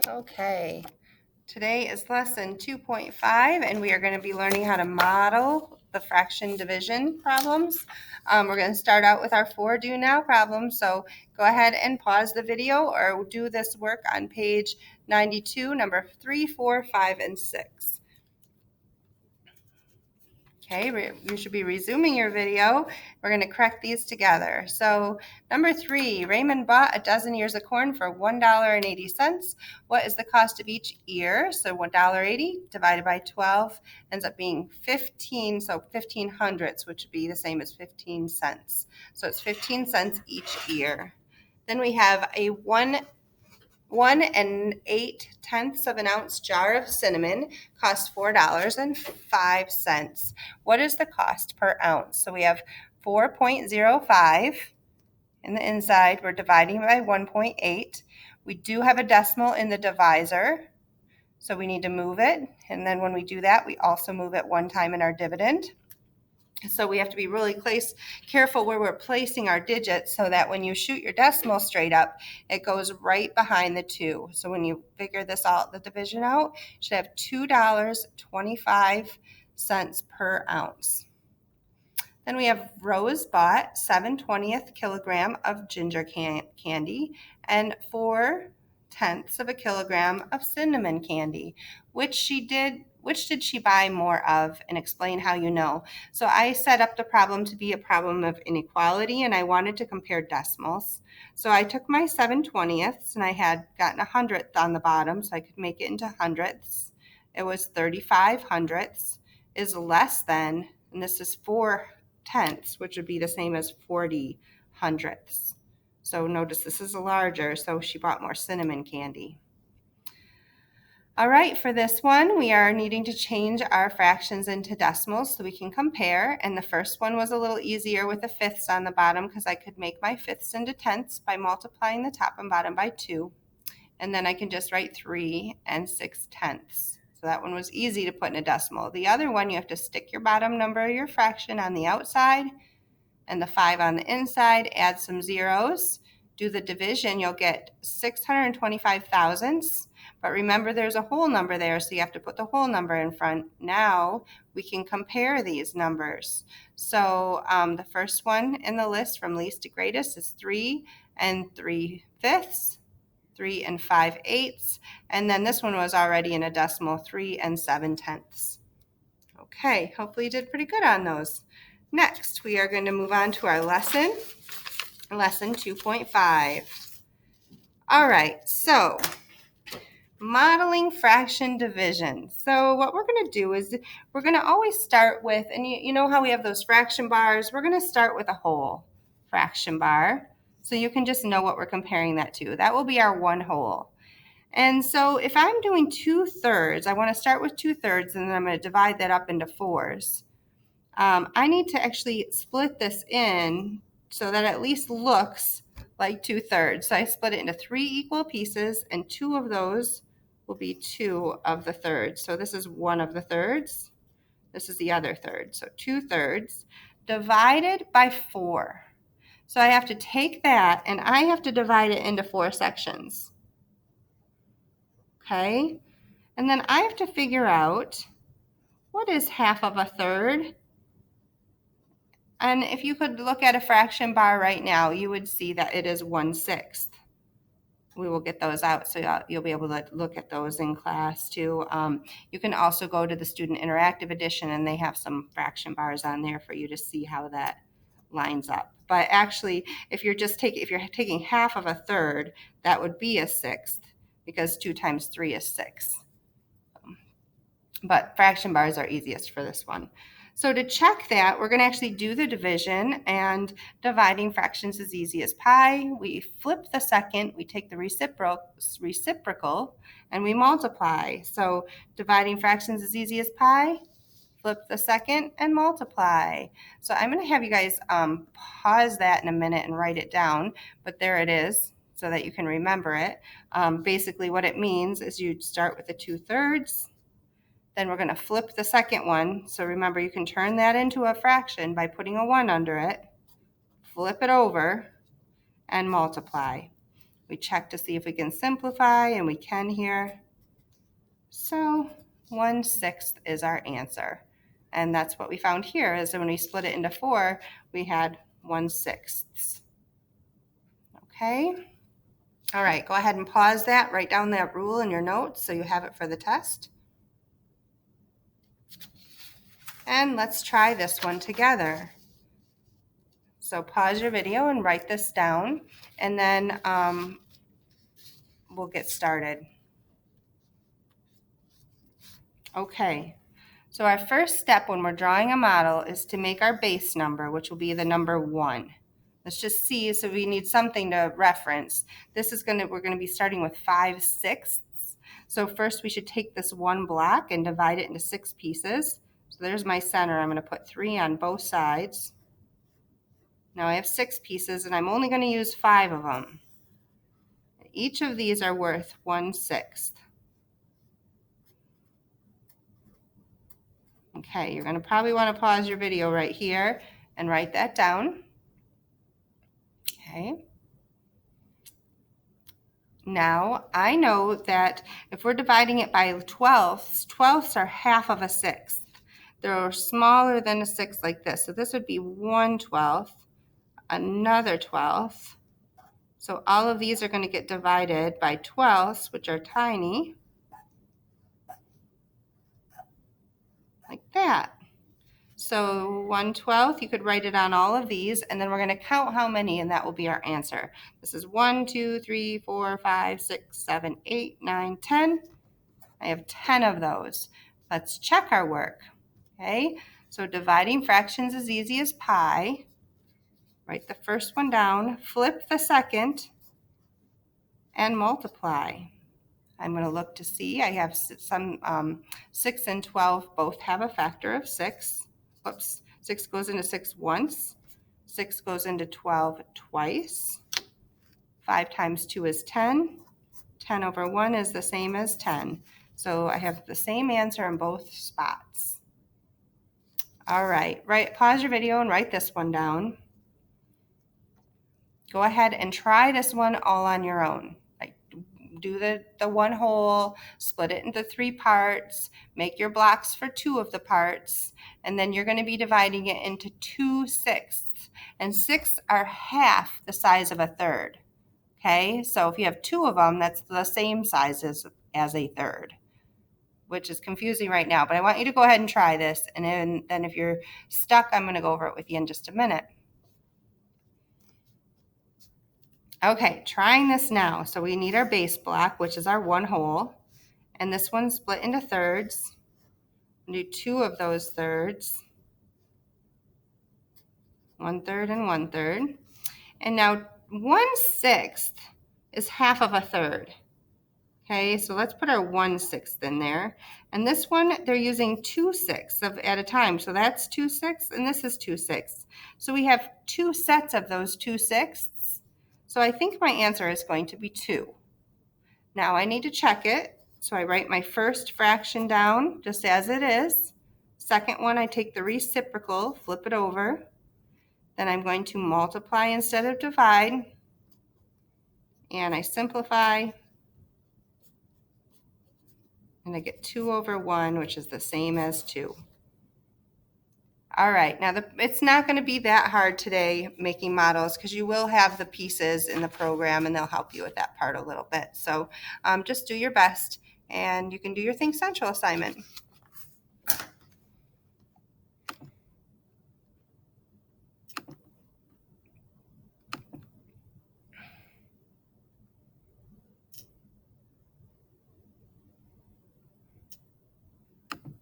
Okay, today is lesson 2.5 and we are going to be learning how to model the fraction division problems. We're going to start out with our 4 do now problems, so go ahead and pause the video or do this work on page 92, number 3, 4, 5, and 6. Okay, you should be resuming your video. We're going to correct these together. So number 3, Raymond bought a dozen ears of corn for $1.80. What is the cost of each ear? So $1.80 divided by 12 ends up being 15, so 15 hundredths, which would be the same as 15 cents. So it's 15 cents each ear. Then we have a 1 8/10 of an ounce jar of cinnamon costs $4.05. What is the cost per ounce? So we have 4.05 in the inside. We're dividing by 1.8. We do have a decimal in the divisor, so we need to move it. And then when we do that, we also move it one time in our dividend. So we have to be really careful where we're placing our digits so that when you shoot your decimal straight up, it goes right behind the 2. So when you figure this out, the division out, you should have $2.25 per ounce. Then we have Rose bought 7/20 kilogram of ginger candy and 4/10 of a kilogram of cinnamon candy. Which did she buy more of, and explain how you know. So I set up the problem to be a problem of inequality, and I wanted to compare decimals. So I took my 7/20 and I had gotten a hundredth on the bottom, so I could make it into hundredths. It was 35 hundredths is less than, and this is 4/10, which would be the same as 40 hundredths. So notice this is larger, so she bought more cinnamon candy. All right, for this one, we are needing to change our fractions into decimals so we can compare. And the first one was a little easier with the fifths on the bottom because I could make my fifths into tenths by multiplying the top and bottom by 2. And then I can just write 3 6/10. So that one was easy to put in a decimal. The other one, you have to stick your bottom number of your fraction on the outside and the 5 on the inside, add some zeros, do the division, you'll get 625 thousandths. But remember, there's a whole number there, so you have to put the whole number in front. Now we can compare these numbers. So the first one in the list from least to greatest is 3 3/5, 3 5/8, and then this one was already in a decimal, 3 7/10. Okay, hopefully you did pretty good on those. Next, we are going to move on to our lesson 2.5. All right, so modeling fraction division. So what we're going to do is we're going to always start with, and you know how we have those fraction bars, we're going to start with a whole fraction bar. So you can just know what we're comparing that to. That will be our one whole. And so if I'm doing 2/3, I want to start with 2/3 and then I'm going to divide that up into 4s. I need to actually split this in so that it at least looks like 2/3. So I split it into 3 equal pieces, and 2 of those will be 2 of the thirds. So this is 1 of the thirds. This is the other third. So 2/3 divided by 4. So I have to take that and I have to divide it into 4 sections. Okay? And then I have to figure out what is half of a third. And if you could look at a fraction bar right now, you would see that it is 1/6. We will get those out, so you'll be able to look at those in class too. You can also go to the Student Interactive Edition, and they have some fraction bars on there for you to see how that lines up. But actually, if you're taking half of a third, that would be a 1/6 because 2 times 3 is 6. But fraction bars are easiest for this one. So to check that, we're going to actually do the division, and dividing fractions is easy as pie. We flip the second, we take the reciprocal, and we multiply. So dividing fractions is easy as pie. Flip the second and multiply. So I'm going to have you guys pause that in a minute and write it down, but there it is so that you can remember it. Basically what it means is you start with the 2/3. Then we're going to flip the second one. So remember, you can turn that into a fraction by putting a 1 under it, flip it over, and multiply. We check to see if we can simplify, and we can here. So 1/6 is our answer. And that's what we found here, is that when we split it into 4, we had 1/6. Okay? All right, go ahead and pause that. Write down that rule in your notes so you have it for the test. And let's try this one together. So pause your video and write this down, and then we'll get started. Okay, so our first step when we're drawing a model is to make our base number, which will be the number 1. Let's just see, so we need something to reference. We're gonna be starting with 5/6. So first we should take this one block and divide it into 6 pieces. So there's my center. I'm gonna put 3 on both sides. Now I have 6 pieces, and I'm only gonna use 5 of them. Each of these are worth 1/6. Okay, you're going to probably want to pause your video right here and write that down. Okay. Now, I know that if we're dividing it by 12ths, 12ths are half of a 6th. They're smaller than a 6th like this. So this would be 1/12, another 12th. So all of these are going to get divided by 12ths, which are tiny, like that. So 1/12, you could write it on all of these, and then we're going to count how many, and that will be our answer. This is 1, 2, 3, 4, 5, 6, 7, 8, 9, 10. I have 10 of those. Let's check our work. Okay, so dividing fractions is easy as pie. Write the first one down, flip the second, and multiply. I'm going to look to see. I have some 6 and 12 both have a factor of 6. Whoops, 6 goes into 6 once. 6 goes into 12 twice. 5 times 2 is 10. 10 over 1 is the same as 10. So I have the same answer in both spots. All right, pause your video and write this one down. Go ahead and try this one all on your own. Do the one whole, split it into 3 parts, make your blocks for 2 of the parts, and then you're going to be dividing it into 2/6. And 6 are half the size of a third. Okay, so if you have 2 of them, that's the same size as a third, which is confusing right now, but I want you to go ahead and try this, and then if you're stuck, I'm going to go over it with you in just a minute. Okay, trying this now. So we need our base block, which is our one whole, and this one's split into thirds. Do 2 of those thirds, 1/3 and 1/3. And now 1/6 is half of a third. Okay, so let's put our 1/6 in there. And this one, they're using 2/6 at a time. So that's 2/6, and this is 2/6. So we have 2 sets of those 2/6. So I think my answer is going to be 2. Now I need to check it. So I write my first fraction down just as it is. Second one, I take the reciprocal, flip it over. Then I'm going to multiply instead of divide. And I simplify. And I get 2 over 1, which is the same as 2. All right, now it's not going to be that hard today making models, because you will have the pieces in the program and they'll help you with that part a little bit. So just do your best, and you can do your Think Central assignment.